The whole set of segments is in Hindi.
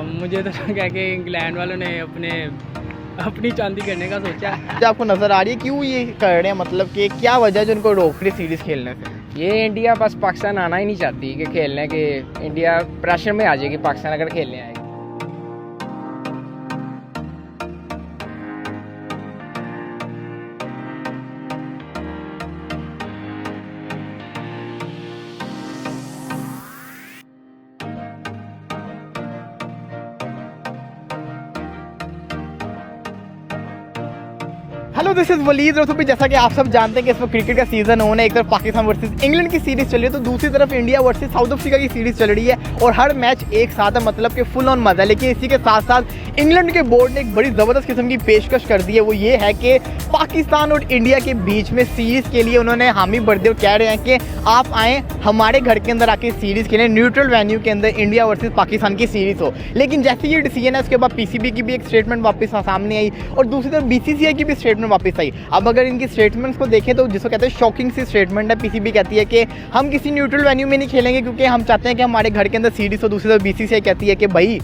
मुझे तो लगा कि इंग्लैंड वालों ने अपनी चांदी करने का सोचा। जो आपको नजर आ रही है क्यों ये कर रहे हैं, मतलब कि क्या वजह है जो उनको रोक रही सीरीज खेलने से? ये इंडिया बस पाकिस्तान आना ही नहीं चाहती कि खेलने के, इंडिया प्रेशर में आ जाएगी पाकिस्तान अगर खेलने आएगी। हेलो, दिस इज वलीद रसूल। जैसा कि आप सब जानते हैं कि इस वक्त क्रिकेट का सीजन होना है। एक तरफ पाकिस्तान वर्सेस इंग्लैंड की सीरीज चल रही है तो दूसरी तरफ इंडिया वर्सेस साउथ अफ्रीका की सीरीज चल रही है और हर मैच एक साथ है, मतलब कि फुल ऑन मजा है। लेकिन इसी के साथ साथ इंग्लैंड के बोर्ड ने एक बड़ी ज़बरदस्त किस्म की पेशकश कर दी है। वो ये है कि पाकिस्तान और इंडिया के बीच में सीरीज़ के लिए उन्होंने हामी भर दी और कह रहे हैं कि आप आएँ हमारे घर के अंदर आके सीरीज़ खेलें, न्यूट्रल वेन्यू के अंदर इंडिया वर्सेस पाकिस्तान की सीरीज़ हो। लेकिन जैसे ये डिसीजन है उसके बाद पीसीबी की भी एक स्टेटमेंट वापस सामने आई और दूसरी तरफ बीसीसीआई की भी स्टेटमेंट वापस आई। अब अगर इनकी स्टेटमेंट्स को देखें तो जिसको कहते हैं शॉकिंग सी स्टेटमेंट है। पीसीबी कहती है कि हम किसी न्यूट्रल वेन्यू में नहीं खेलेंगे क्योंकि हम चाहते हैं कि हमारे घर के अंदर सीरीज़ हो। दूसरी तरफ बीसीसीआई कहती है कि भाई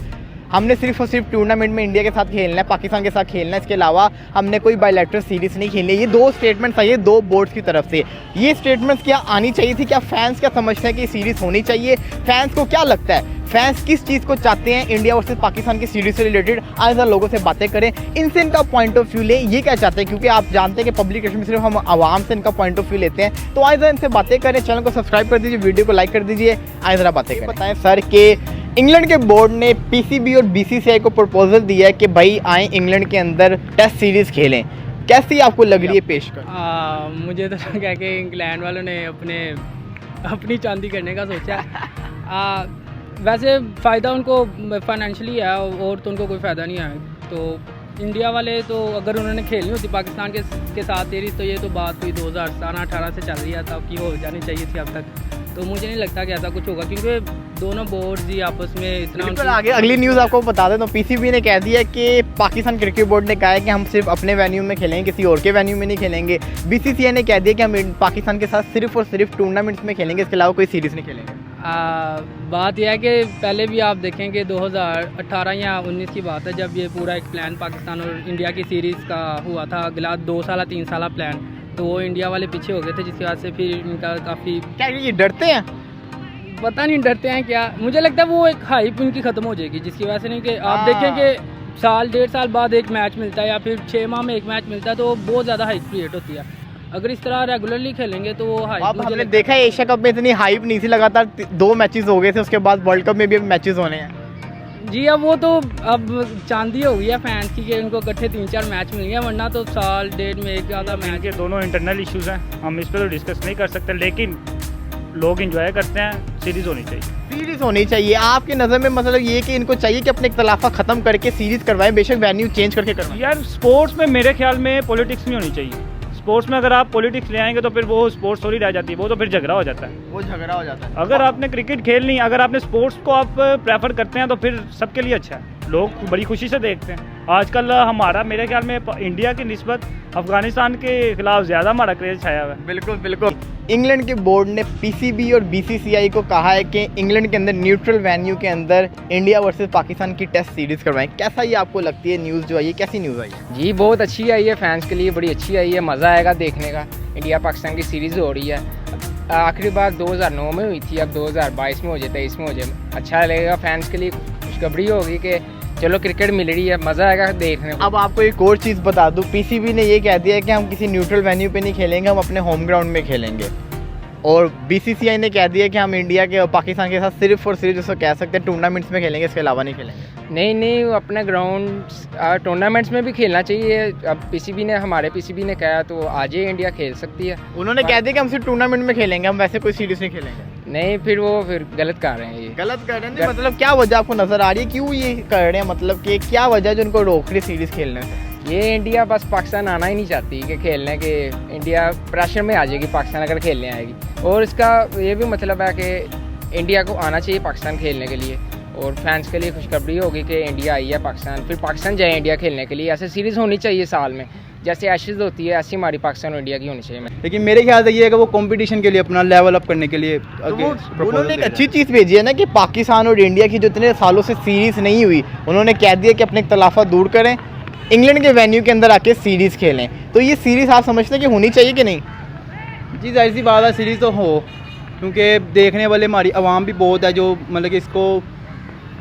हमने सिर्फ और सिर्फ टूर्नामेंट में इंडिया के साथ खेलना है, पाकिस्तान के साथ खेलना है, इसके अलावा हमने कोई बायलैटरल सीरीज़ नहीं खेलनी है। ये दो स्टेटमेंट्स आई है दो बोर्ड्स की तरफ से। ये स्टेटमेंट्स क्या आनी चाहिए थी? क्या फैंस क्या समझते हैं कि सीरीज़ होनी चाहिए? फैंस को क्या लगता है, फैंस किस चीज़ को चाहते हैं इंडिया वर्सेस पाकिस्तान की सीरीज से रिलेटेड? आज लोगों से बातें करें, इनसे इनका पॉइंट ऑफ व्यू लें, ये क्या चाहते हैं, क्योंकि आप जानते हैं कि पब्लिकेशन में सिर्फ हम आवाम से इनका पॉइंट ऑफ व्यू लेते हैं। तो आज इनसे बातें करें, चैनल को सब्सक्राइब कर दीजिए, वीडियो को लाइक कर दीजिए, आज ज़रा बातें करें। बताएं सर कि इंग्लैंड के बोर्ड ने पीसीबी और बीसीसीआई को प्रपोजल दिया है कि भाई आए इंग्लैंड के अंदर टेस्ट सीरीज़ खेलें, कैसी आपको लग रही है पेशकश? मुझे तो लगा कि इंग्लैंड वालों ने अपनी चांदी करने का सोचा। वैसे फ़ायदा उनको फाइनेंशियली है और तो उनको कोई फ़ायदा नहीं है। तो इंडिया वाले तो अगर उन्होंने खेलनी होती पाकिस्तान के साथ सीरीज़ तो ये तो बात कोई 2017-18 से चल रही है, तब की हो जानी चाहिए थी अब तक। तो मुझे नहीं लगता कि ऐसा कुछ होगा क्योंकि दोनों बोर्ड्स ही आपस में इतना। आगे अगली न्यूज़ आपको बता दें तो पीसीबी ने कह दिया कि पाकिस्तान क्रिकेट बोर्ड ने कहा है कि हम सिर्फ अपने वेन्यू में खेलेंगे, किसी और के वेन्यू में नहीं खेलेंगे। बीसीसीआई ने कह दिया कि हम पाकिस्तान के साथ सिर्फ और सिर्फ टूर्नामेंट्स में खेलेंगे, इसके अलावा कोई सीरीज़ नहीं खेलेंगे। बात यह है कि पहले भी आप देखें कि 2018 या 19 की बात है जब ये पूरा एक प्लान पाकिस्तान और इंडिया की सीरीज़ का हुआ था, अगला 2 साल 3 साल प्लान, तो वो इंडिया वाले पीछे हो गए थे, जिसकी वजह से फिर इनका काफ़ी। क्या ये डरते हैं? पता नहीं डरते हैं क्या, मुझे लगता है वो एक हाइप उनकी ख़त्म हो जाएगी, जिसकी वजह से नहीं कि आप देखें कि साल 1.5 साल बाद एक मैच मिलता है या फिर 6 माह में एक मैच मिलता है तो बहुत ज़्यादा हाइप क्रिएट होती है। अगर इस तरह रेगुलरली खेलेंगे तो वो हाइप। अब हमने देखा है एशिया कप में इतनी हाइप नहीं थी, लगातार 2 मैचेस हो गए थे, उसके बाद वर्ल्ड कप में भी मैचेस होने हैं। जी अब वो तो अब चांदी हो गई है फैंस की कि उनको इकट्ठे 3-4 मैच मिल गए, वरना तो साल 1.5 में एक ज़्यादा मैच। के दोनों इंटरनल इश्यूज़ हैं, हम इस पर तो डिस्कस नहीं कर सकते, लेकिन लोग इंजॉय करते हैं, सीरीज़ होनी चाहिए। सीरीज़ होनी चाहिए आपकी नज़र में? मतलब ये कि इनको चाहिए कि अपने इख्तलाफा ख़त्म करके सीरीज़ करवाएं, बेशक वेन्यू चेंज करके करवाएं। यार स्पोर्ट्स में मेरे ख्याल में पॉलिटिक्स नहीं होनी चाहिए। स्पोर्ट्स में अगर आप पॉलिटिक्स ले आएंगे तो फिर वो स्पोर्ट्स थोड़ी रह जाती है, वो तो फिर झगड़ा हो जाता है। वो झगड़ा हो जाता है। अगर आपने क्रिकेट खेलनी, अगर आपने स्पोर्ट्स को आप प्रेफर करते हैं तो फिर सबके लिए अच्छा है, लोग बड़ी खुशी से देखते हैं। आजकल हमारा मेरे ख्याल में इंडिया की निस्बत अफगानिस्तान के खिलाफ ज़्यादा हमारा क्रेज छाया हुआ है। बिल्कुल बिल्कुल। इंग्लैंड के बोर्ड ने पीसीबी और बीसीसीआई को कहा है कि इंग्लैंड के अंदर न्यूट्रल वेन्यू के अंदर इंडिया वर्सेस पाकिस्तान की टेस्ट सीरीज़ करवाएं। कैसा ये आपको लगती है न्यूज़ जो आई है, कैसी न्यूज़ आई है? जी बहुत अच्छी आई है, फैंस के लिए बड़ी अच्छी आई है, मज़ा आएगा देखने का। इंडिया पाकिस्तान की सीरीज़ हो रही है, आखिरी बार 2009 में हुई थी, अब 2022 में हो जाए, 23 में हो जाए, अच्छा लगेगा फैंस के लिए, खुशखबरी होगी कि चलो क्रिकेट मिल रही है, मज़ा आएगा देखने को। अब आपको एक और चीज़ बता दूं, पीसीबी ने ये कह दिया है कि हम किसी न्यूट्रल वेन्यू पे नहीं खेलेंगे, हम अपने होम ग्राउंड में खेलेंगे। और बीसीसीआई ने कह दिया कि हम इंडिया के और पाकिस्तान के साथ सिर्फ और सिर्फ जिसको कह सकते हैं टूर्नामेंट्स में खेलेंगे, इसके अलावा नहीं खेलेंगे। नहीं अपने ग्राउंड टूर्नामेंट्स में भी खेलना चाहिए। अब पीसीबी ने, हमारे पीसीबी ने कहा तो आज ही इंडिया खेल सकती है। उन्होंने कह दिया कि हम सिर्फ टूर्नामेंट में खेलेंगे, हम वैसे कोई सीरीज़ नहीं खेलेंगे। नहीं फिर वो गलत कर रहे हैं, ये गलत कर रहे हैं। मतलब क्या वजह आपको नज़र आ रही है क्यों ये कर रहे हैं, मतलब कि क्या वजह है जो उनको रोक रही सीरीज़ खेलने से? ये इंडिया बस पाकिस्तान आना ही नहीं चाहती कि खेलने के, इंडिया प्रेशर में आ जाएगी पाकिस्तान अगर खेलने आएगी। और इसका ये भी मतलब है कि इंडिया को आना चाहिए पाकिस्तान खेलने के लिए, और फैंस के लिए खुशखबरी होगी कि इंडिया आई है पाकिस्तान, फिर पाकिस्तान जाए इंडिया खेलने के लिए। ऐसे सीरीज़ होनी चाहिए साल में, जैसे एशेज होती है ऐसी हमारी पाकिस्तान और इंडिया की होनी चाहिए। लेकिन मेरे ख्याल से ये है कि वो कंपटीशन के लिए अपना लेवल अप करने के लिए तो उन्होंने एक अच्छी चीज़ भेजी है ना कि पाकिस्तान और इंडिया की जो इतने सालों से सीरीज़ नहीं हुई, उन्होंने कह दिया कि अपने इख्तलाफा दूर करें, इंग्लैंड के वेन्यू के अंदर आके सीरीज़ खेलें। तो ये सीरीज़ आप समझते हैं कि होनी चाहिए कि नहीं? जी जाहिर सी बात है सीरीज़ तो हो, क्योंकि देखने वाले हमारी आवाम भी बहुत है जो मतलब कि इसको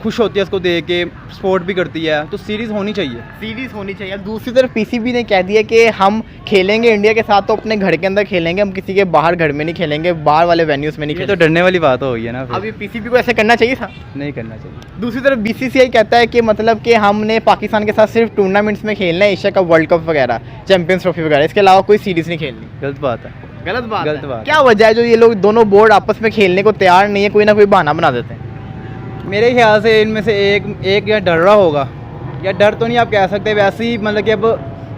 खुश होती है इसको देख के, सपोर्ट भी करती है, तो सीरीज़ होनी चाहिए। सीरीज़ होनी चाहिए। अब दूसरी तरफ पीसीबी ने कह दिया कि हम खेलेंगे इंडिया के साथ तो अपने घर के अंदर खेलेंगे, हम किसी के बाहर घर में नहीं खेलेंगे, बाहर वाले वेन्यूज़ में नहीं ये तो खेलेंगे। डरने वाली बात हो गई है ना, अब ये पीसीबी को ऐसे करना चाहिए था? नहीं करना चाहिए। दूसरी तरफ बीसीसीआई कहता है कि मतलब कि हमने पाकिस्तान के साथ सिर्फ टूर्नामेंट्स में खेलना है, एशिया कप, वर्ल्ड कप वगैरह, चैंपियंस ट्रॉफी वगैरह, इसके अलावा कोई सीरीज़ नहीं खेलनी। गलत बात है। गलत बात गलत है। बात। क्या वजह है जो ये लोग दोनों बोर्ड आपस में खेलने को तैयार नहीं है, कोई ना कोई बहाना बना देते हैं? मेरे ख्याल से इनमें से एक या डर रहा होगा, या डर तो नहीं आप कह सकते, वैसे ही मतलब कि अब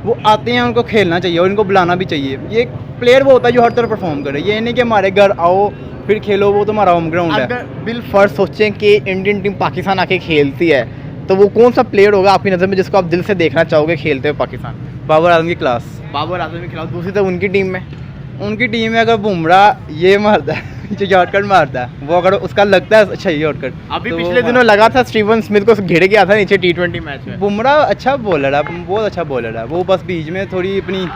वो आते हैं, उनको खेलना चाहिए और इनको बुलाना भी चाहिए। ये प्लेयर वो होता है जो हर तरह परफॉर्म करे, ये नहीं कि हमारे घर आओ फिर खेलो, वो तो हमारा होम ग्राउंड है। अगर बिल फर्ज सोचें कि इंडियन टीम पाकिस्तान आके खेलती है तो वो कौन सा प्लेयर होगा आपकी नज़र में जिसको आप दिल से देखना चाहोगे खेलते हुए पाकिस्तान? बाबर आजम की क्लास। बाबर आजम के खिलाफ। दूसरी तरफ उनकी टीम में उनकी टीम में अगर बुमराह ये मारता है जो शॉर्टकट मारता है, वो अगर उसका लगता है अच्छा शॉर्टकट, अभी तो पिछले वो दिनों लगा था स्टीवन स्मिथ को घिर गया था नीचे T20 मैच में। बुमराह अच्छा बॉलर है, बहुत अच्छा बॉलर है, वो बस बीच में थोड़ी अपनी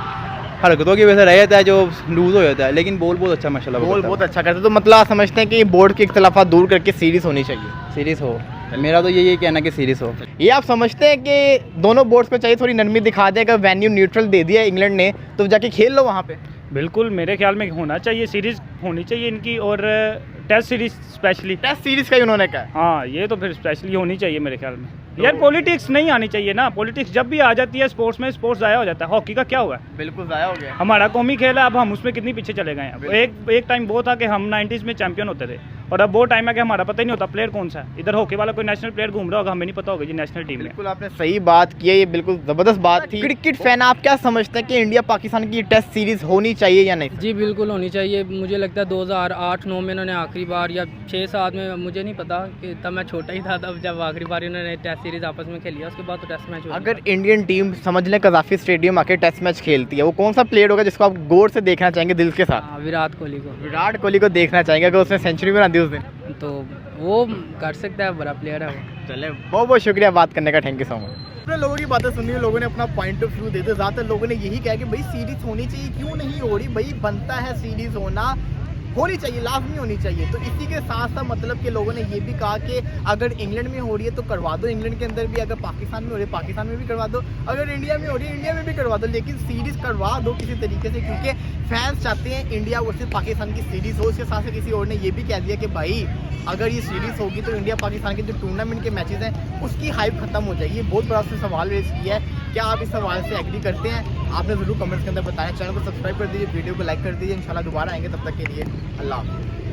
हरकतों की वजह से रह जाता है जो लूज हो जाता है, लेकिन बॉल बहुत अच्छा माशाल्लाह बॉल बहुत अच्छा करते। तो मतलब आप समझते हैं कि बोर्ड के इख्तलाफा दूर करके सीरीज होनी चाहिए? सीरीज हो, मेरा तो यही कहना है कि सीरीज हो। ये आप समझते हैं कि दोनों बोर्ड्स को चाहिए थोड़ी नरमी दिखा दे, अगर वेन्यू न्यूट्रल दे दिया इंग्लैंड ने तो जाके खेल लो वहाँ पे? बिल्कुल मेरे ख्याल में होना चाहिए, सीरीज़ होनी चाहिए इनकी, और test series specially. Test series का ही उन्होंने कहा। हाँ ये तो फिर स्पेशली होनी चाहिए मेरे ख्याल में। यार पॉलिटिक्स नहीं आनी चाहिए ना, पॉलिटिक्स जब भी आ जाती है स्पोर्ट्स में, स्पोर्ट्स ज़ाया हो जाता है। हॉकी का क्या हुआ है? बिल्कुल ज़ाया हो गया। हमारा कौमी खेल है, अब हम उसमें कितनी पीछे चले गए हैं। एक टाइम वो था कि हम 90s में चैंपियन होते थे, और अब वो टाइम है कि हमारा पता ही नहीं होता प्लेयर कौन सा है। इधर हॉकी वाला कोई नेशनल प्लेयर घूम रहा होगा, हमें नहीं पता होगा जी नेशनल टीम में। बिल्कुल आपने सही बात की है, ये बिल्कुल ज़बरदस्त बात थी। क्रिकेट फैन आप क्या समझते हैं कि इंडिया पाकिस्तान की टेस्ट सीरीज होनी चाहिए या नहीं? जी बिल्कुल होनी चाहिए। मुझे लगता है 2008-9 में इन्होंने आखिरी बार, या 6-7 में, मुझे नहीं पता कि तब मैं छोटा ही था तब जब आखिरी बार इन्होंने टेस्ट सीरीज़ आपस में खेली है, उसके बाद तो टेस्ट मैच। अगर इंडियन टीम समझ लें कजाफी स्टेडियम आके टेस्ट मैच खेलती है, वो कौन सा प्लेयर होगा जिसको आप गौर से देखना चाहेंगे दिल के साथ? विराट कोहली को। विराट कोहली को देखना चाहेंगे, अगर उसने सेंचुरी बना दी उस दिन तो वो कर सकता है, बड़ा प्लेयर है वो। चले, बहुत बहुत शुक्रिया बात करने का, थैंक यू सो मच। अपने लोगों की बातें सुनी, लोगों ने अपना पॉइंट ऑफ व्यू देते, ज़्यादातर लोगों ने यही कहा कि भाई सीरीज होनी चाहिए, क्यों नहीं हो रही भाई, बनता है सीरीज होनी चाहिए, लाजमी होनी चाहिए। तो इसी के साथ साथ मतलब कि लोगों ने ये भी कहा कि अगर इंग्लैंड में हो रही है तो करवा दो इंग्लैंड के अंदर भी, अगर पाकिस्तान में हो रही है पाकिस्तान में भी करवा दो, अगर इंडिया में हो रही है इंडिया में भी करवा दो, लेकिन सीरीज़ करवा दो किसी तरीके से, क्योंकि फैंस चाहते हैं इंडिया वर्सेस पाकिस्तान की सीरीज़ हो। उसके साथ से किसी और ने ये भी कह दिया कि भाई अगर ये सीरीज़ होगी तो इंडिया पाकिस्तान के जो टूर्नामेंट के मैचेस हैं उसकी हाइप खत्म हो जाएगी। बहुत बड़ा उसने सवाल रेज किया है, क्या आप इस सवाल से एग्री करते हैं? आपने ज़रूर कमेंट्स के अंदर बताया। चैनल को सब्सक्राइब कर दीजिए, वीडियो को लाइक कर दीजिए। इंशाल्लाह दोबारा आएंगे, तब तक के लिए अल्लाह हाफ़िज़।